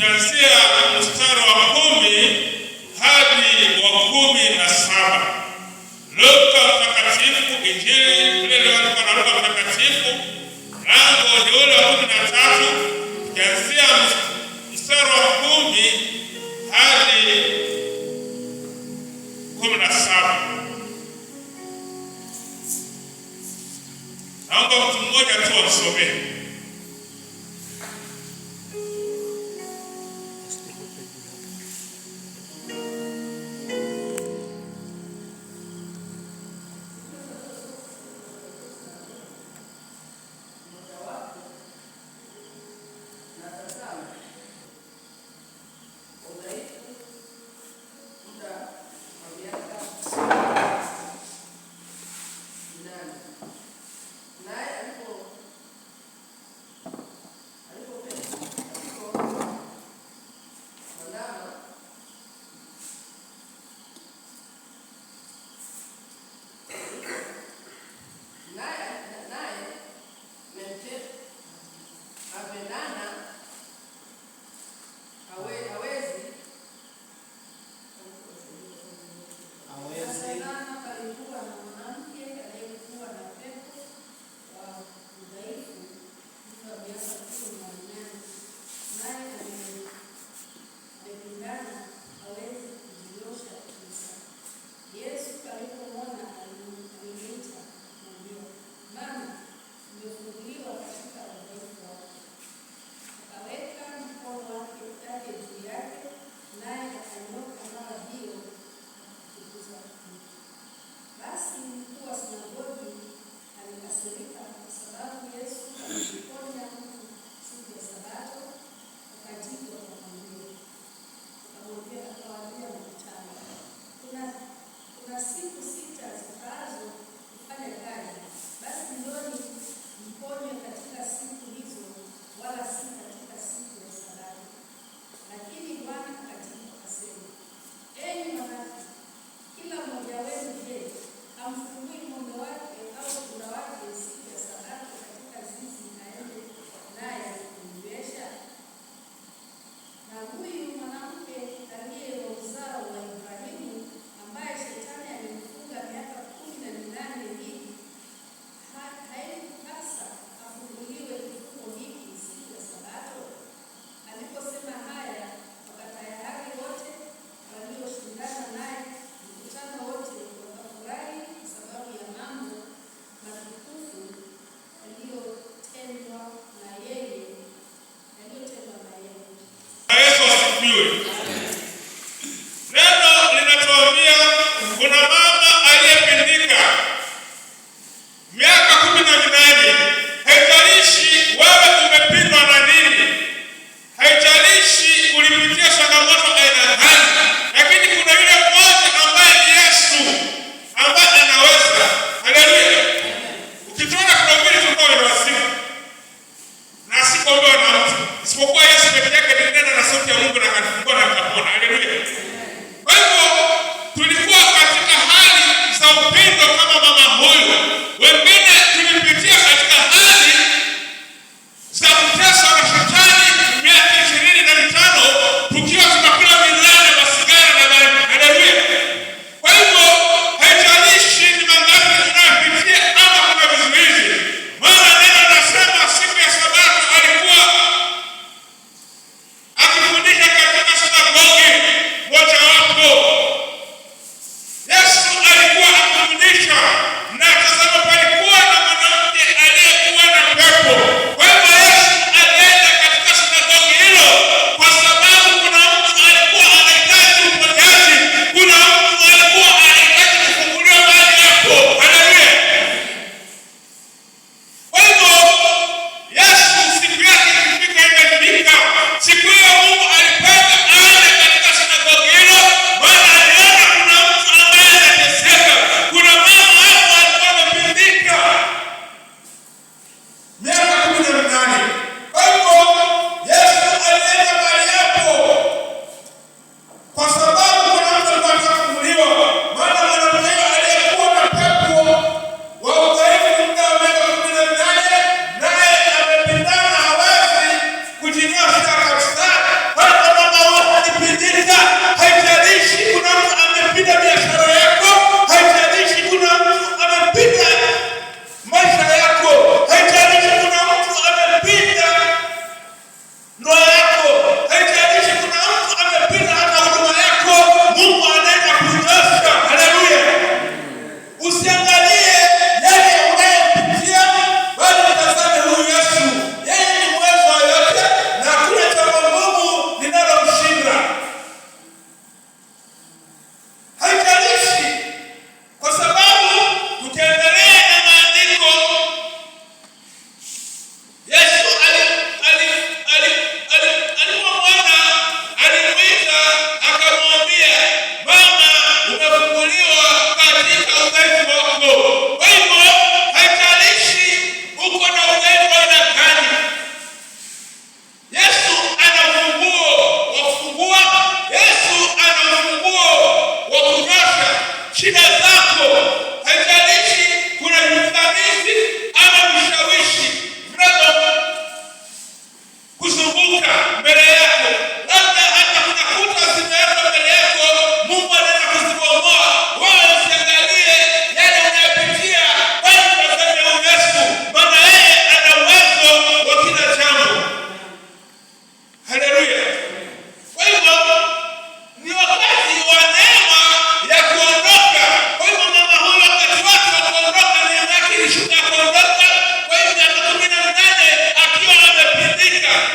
kuanzia mstari wa 10 hadi wa 17. Luka Mtakatifu, Injili ile iliyoandikwa na Luka Mtakatifu, mlango ni ule wa 13, kuanzia mstari wa 10 hadi 17. Naomba mtu mmoja tu asome.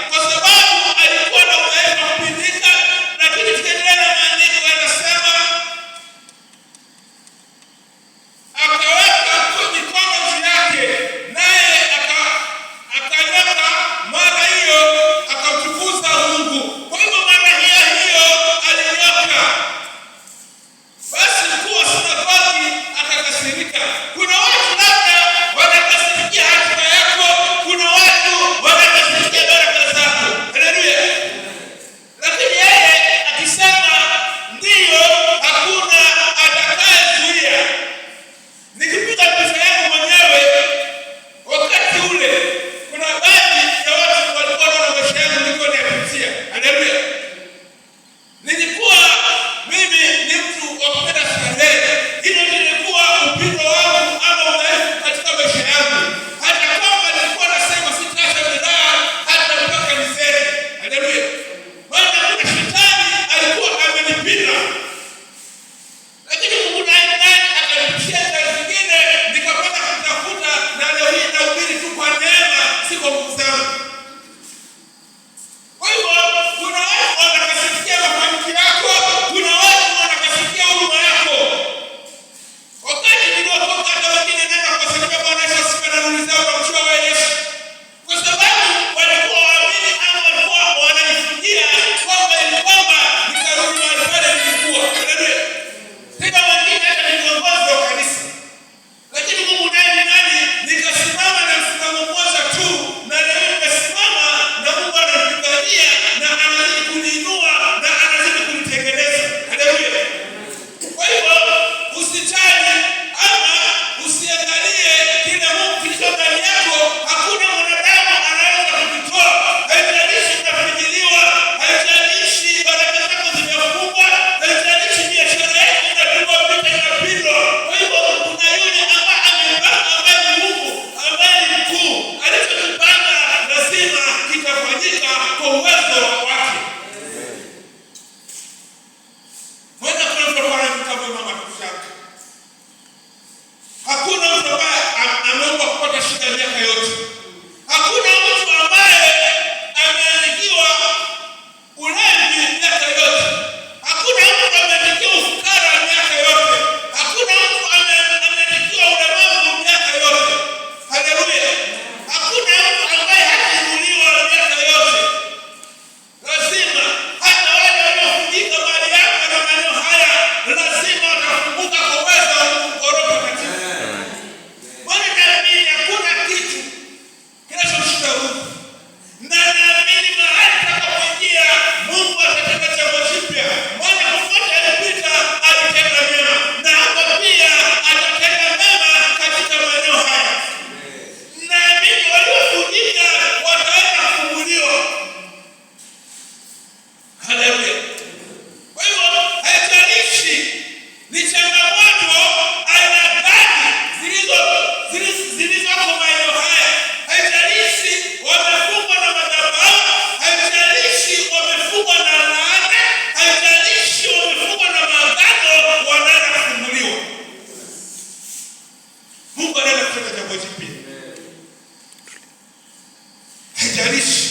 kwa sababu alikuwa na udhaifu wa kupindika. Lakini tukiendelea na maandiko yanasema akaweka mikono juu yake, naye akanyoka, mara hiyo akamtukuza Mungu. Kwa hivyo mara hiyo alinyoka. Basi mkuu wa sinagogi akakasirika. Kuna watu labda wanakasirikia hatima yako, kuna watu wanakasirikia baraka zako. Haleluya. Lakini yeye akisema ndiyo, hakuna atakayezuia. Nikipiga picha yangu mwenyewe wakati ule, kuna baadhi ya watu walikuwa wanaona maisha yangu nilikuwa nayapitia. Haleluya. Nilikuwa mimi ni mtu wa kupenda starehe. Hilo lilikuwa upindo wangu ama udhaifu katika maisha yangu. Hata kama nilikuwa nasema sitaacha bidhaa hata mpaka nizee. Haleluya. Maana kuna shetani alikuwa amenipinda. Lakini Mungu naye akanipitia njia zingine, nikapata kutafuta, na leo hii nahubiri tu kwa neema, si kwa nguvu zangu. Kwa hivyo kuna watu wanakasirikia mafanikio yako, kuna watu wanakasirikia huduma yako. Wakati niliokoka hata wengine nenda kuwasaidia Bwana Yesu asifiwe na nuru zao wamjua wa Yesu. Kwa sababu walikuwa waamini ama walikuwa wananifungia kwamba ili kwamba nikarudi mahali pale nilikuwa. Haleluya. Tena wengine hata ni viongozi wa kanisa. Lakini Mungu naye ni nani? Nikasimama na msimamo mmoja tu, na leo nimesimama na Mungu ananipigania na anazidi kuniinua na anazidi kunitengeneza. Haleluya. Kwa hivyo usijali ama usiangalie kile Mungu kilicho ndani yako. Hakuna mwanadamu anaweza kukitoa. Haijalishi unafijiliwa, haijalishi baraka zako zimefungwa, haijalishi biashara yako inapigwa vita, inapindwa. Kwa hivyo kuna yule ambaye amepanga, ambaye ni Mungu, ambaye ni mkuu. Alichokipanga lazima kitafanyika kwa uwezo wake. Mwana kuna mtu ambaye anamtambua mama kushaka. Hakuna mtu ambaye ameomba kupata shida miaka yote. Hakuna mtu ambaye ameandikiwa ulevi miaka yote. Hakuna mtu ameandikiwa ufukara miaka yote. Hakuna mtu ameandikiwa ulemavu miaka yote. Haleluya. Hakuna mtu ambaye hajainuliwa miaka yote. Lazima hata wale waliofungika mali yako na maneno haya lazima watafunguka kwa uwezo wa Mungu kwa Roho Mtakatifu. Bwana naamini hakuna kitu kinachomshinda Mungu. Na naamini mahali tutakapoingia Mungu atatenda jambo jipya. Maana popote alipita alitenda mema, na hapa pia atatenda mema katika maeneo haya. Naamini waliofungika wataenda kufunguliwa. Haleluya. Kwa hivyo haijalishi ni changamoto aina gani zilizoko maeneo haya. Haijalishi wamefungwa na madhabahu, haijalishi wamefungwa na laana, haijalishi wamefungwa na maagano, wanaenda kufunguliwa. Mungu anaenda kutenda jambo jipya. Haijalishi